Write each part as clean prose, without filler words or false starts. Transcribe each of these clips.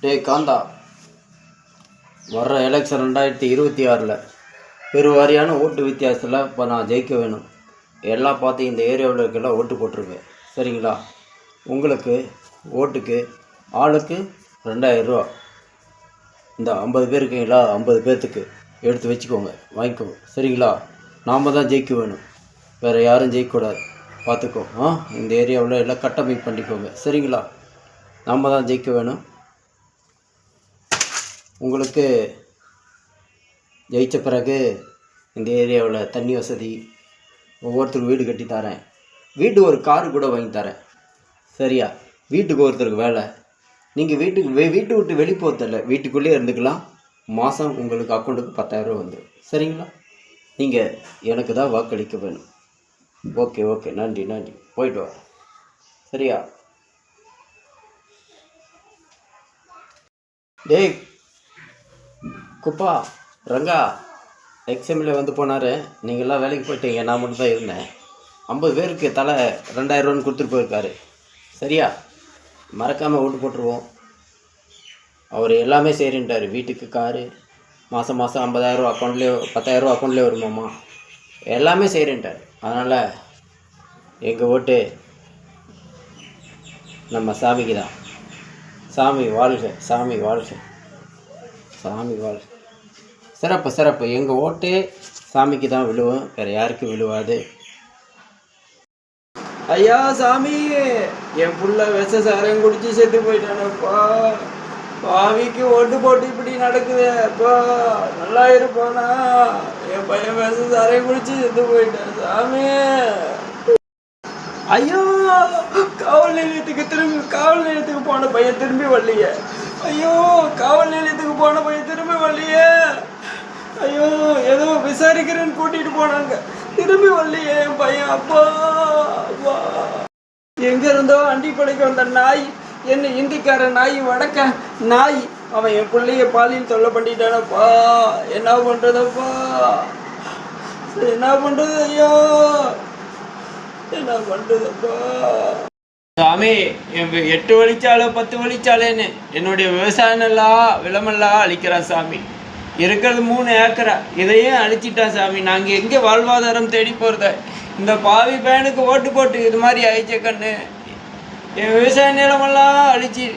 காந்தா, வர்ற எலெக்ஷன் 2026 பெருவாரியான ஓட்டு வித்தியாசத்தில் இப்போ நான் ஜெயிக்க வேணும். எல்லாம் பார்த்து இந்த ஏரியாவில் இருக்கலாம் ஓட்டு போட்டிருங்க, சரிங்களா? உங்களுக்கு ஓட்டுக்கு ஆளுக்கு 2000 ரூபா. இந்த 50 பேர் இருக்கீங்களா, 50 பேர்த்துக்கு எடுத்து வச்சுக்கோங்க, வாங்கிக்கோங்க, சரிங்களா? நாம் தான் ஜெயிக்க வேணும், வேறு யாரும் ஜெயிக்கக்கூடாது, பார்த்துக்கோ. இந்த ஏரியாவில் எல்லாம் கட்டமைப்பு பண்ணிக்கோங்க, சரிங்களா? நாம் தான் ஜெயிக்க வேணும். உங்களுக்கு ஜெயித்த பிறகு இந்த ஏரியாவில் தண்ணி வசதி, ஒவ்வொருத்தருக்கு வீடு கட்டி தரேன், வீட்டு ஒரு காரு கூட வாங்கி தரேன், சரியா? வீட்டுக்கு ஒருத்தருக்கு வேலை, நீங்கள் வீட்டு விட்டு வெளியே போகிறதில்ல, வீட்டுக்குள்ளேயே இருந்துக்கலாம். மாதம் உங்களுக்கு அக்கௌண்ட்டுக்கு 10,000 ரூபா வந்துடும், சரிங்களா? நீங்கள் எனக்கு தான் வாக்களிக்க வேணும். ஓகே, நன்றி, போயிட்டு வா, சரியா? டேய் குப்பா, ரங்கா எக்ஸாமில் வந்து போனார், நீங்கள்லாம் வேலைக்கு போயிட்டீங்க, நான் மட்டும் தான் இருந்தேன். 50 பேருக்கு தலை 2000 ரூபான்னு கொடுத்துட்டு போயிருக்காரு, சரியா? மறக்காமல் ஓட்டு போட்டுருவோம். அவர் எல்லாமே சரின்ட்டார், வீட்டுக்கு காரு, மாதம் 50,000 ரூபா அக்கௌண்ட்லேயே, 10,000 ரூபா அக்கௌண்ட்லேயே வருமாம்மா, எல்லாமே சரின்ட்டார். அதனால் எங்கள் ஓட்டு நம்ம சாமிக்கு தான். சாமி வாழ்க, சாமி வாழ்க, சாமி வாழ்க. சிறப்பு, எங்கள் ஓட்டு சாமிக்கு தான் விழுவும், வேறு யாருக்கும் விழுவாது. ஐயா சாமி, என் புள்ள விஷ சாரம் குடிச்சு செத்து போயிட்டானப்பா. பாவிக்கு ஓட்டு போட்டு இப்படி நடக்குது அப்பா, நல்லா இருப்பானா? என் பையன் விஷ சாரம் குடிச்சு செத்து போயிட்டான் சாமி. ஐயோ, காவல் நிலையத்துக்கு போன பையன் திரும்பி வரலையே. ஐயோ, காவல் நிலையத்துக்கு போன பையன் திரும்பி வரலையே. ஐயோ, ஏதோ விசாரிக்கிறேன்னு கூட்டிட்டு போனாங்க, திரும்பி வரலையே என் பையன். அப்பா, எங்க இருந்தோ அண்டி படைக்க வந்த நாய், என்ன இந்திக்கார நாய், வடக்க நாய், அவன் என் பிள்ளைய பாலியல் தொல்லை பண்ணிட்டானப்பா. என்ன பண்றதப்பா, என்ன பண்றது? ஐயோ, என்ன பண்றதப்பா சாமி. 8 வழிச்சாலை 10 வழிச்சாலைன்னு என்னுடைய விளமெல்லாம் அழிக்கிறான் சாமி. இருக்கிறது 3 ஏக்கரா, இதையும் அழிச்சிட்டான் சாமி. நாங்கள் எங்கே வாழ்வாதாரம் தேடி போகிறத? இந்த பாவி பையனுக்கு ஓட்டு போட்டு இது மாதிரி ஆயிடுச்ச கண்ணு. என் விவசாய நிலமெல்லாம் அழிச்சு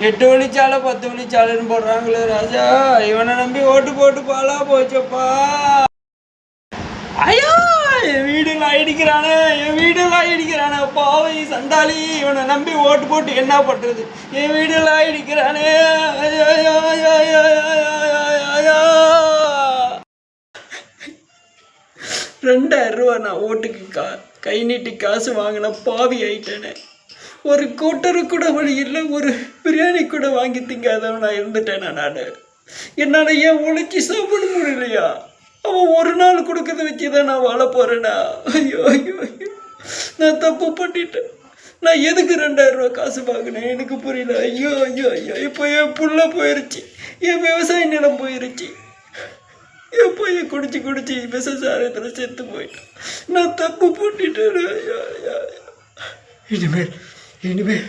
8 வழிச்சாலை 10 வழிச்சாலைன்னு போடுறாங்களே ராஜா. இவனை நம்பி ஓட்டு போட்டு பாலா போச்சப்பா. ஐயோ, என் வீடெல்லாம் இடிக்கிறானே பாவை சண்டாளி. இவனை நம்பி ஓட்டு போட்டு என்ன பண்றது? என் வீடெல்லாம் இடிக்கிறானே. 2000 ரூபா நான் ஓட்டுக்கு கை நீட்டி காசு வாங்கின பாவி ஆயிட்டேனே. ஒரு கூட்டரு கூட வழி இல்லை, ஒரு பிரியாணி கூட வாங்கி திங்காதவன் நான் இருந்துட்டேனே. நான் என்னால் ஏன் உழைச்சி சாப்பிட முடியலையா? அவன் ஒரு நாள் கொடுக்கறத வச்சுதான் நான் வாழ போறேனா? ஐயோ, நான் தப்பு பண்ணிட்டேன். நான் எதுக்கு 2000 ரூபா காசு வாங்கினேன் எனக்கு புரியல. ஐயோ, இப்போ என் புள்ள போயிருச்சு, என் விவசாய நிலம் போயிருச்சு, என் பையன் குடிச்சு விவசாயத்தில் செத்து போயிட்டான். நான் தப்பு பண்ணிட்டேன். இனிமேல்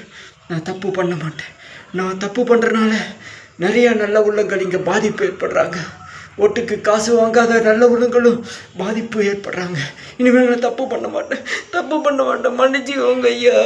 நான் தப்பு பண்ண மாட்டேன். நான் தப்பு பண்ணுறதுனால நிறைய நல்ல உள்ளங்கள் இங்கே பாதிப்பு ஏற்படுறாங்க. ஓட்டுக்கு காசு வாங்காத நல்ல உள்ளங்களும் பாதிப்பு ஏற்படுறாங்க. இனிமேல் நான் தப்பு பண்ண மாட்டேன். மன்னிச்சுக்கோங்க ஐயா.